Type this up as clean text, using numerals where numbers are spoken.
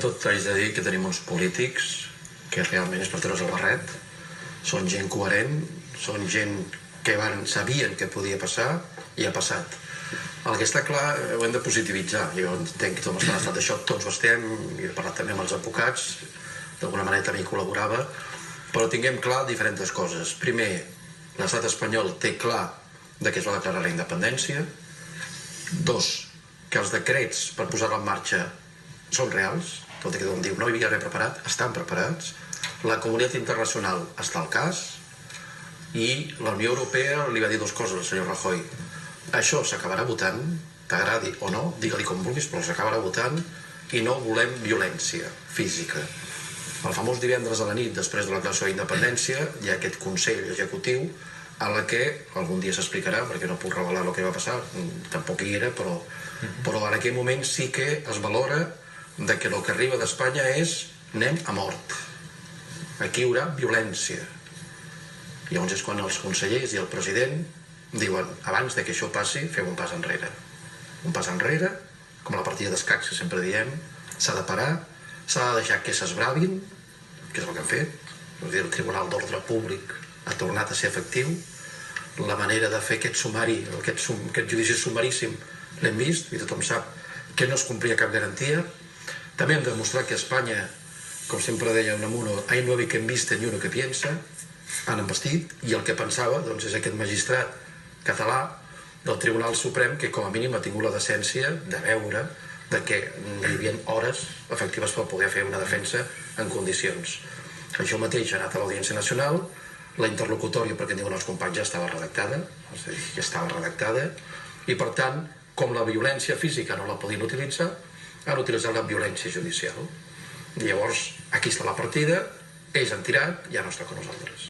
Tot haig de dir que tenim uns polítics que realment és per treure's el barret, són gent coherent, són gent que sabien què podia passar i ha passat. El que està clar, ho hem de positivitzar. Jo entenc que tot l'estat de xoc, tots ho estem, i he parlat també amb els advocats, d'alguna manera també hi col·laborava, però tinguem clar diferents coses. Primer, l'estat espanyol té clar que es va declarar la independència. Dos, que els decrets per posar-la en marxa són reals, tot i que tothom diu no hi havia res preparat, estan preparats. La comunitat internacional està al cas i la Unió Europea li va dir dues coses al senyor Rajoy. Això s'acabarà votant, t'agradi o no, digue-li com vulguis, però s'acabarà votant i no volem violència física. El famós divendres a la nit, després de la declaració d'independència, hi ha aquest Consell Executiu a la que algun dia s'explicarà, perquè no puc revelar el que va passar, tampoc hi era, però en aquell moment sí que es valora que el que arriba d'Espanya és anem a mort. Aquí hi haurà violència. Llavors és quan els consellers i el president diuen, abans que això passi, feu un pas enrere. Un pas enrere, com la partida d'escacs que sempre diem, s'ha de parar, s'ha de deixar que s'esbravin, que és el que han fet. El Tribunal d'Ordre Públic ha tornat a ser efectiu. La manera de fer aquest sumari, aquest judici sumaríssim, l'hem vist, i tothom sap que no es complia cap garantia. També hem demostrat que Espanya, com sempre deia Unamuno, hay 9 que han vist ni uno que piensa, han embestit, i el que pensava és aquest magistrat català del Tribunal Suprem que com a mínim ha tingut la decència de veure que hi havia hores efectives per poder fer una defensa en condicions. Això mateix ha anat a l'Audiència Nacional, la interlocutòria, perquè en diuen els companys, ja estava redactada, i per tant, com la violència física no la podien utilitzar, han utilitzat la violència judicial. Llavors, aquí està la partida, ells han tirat, ja no està con nosaltres.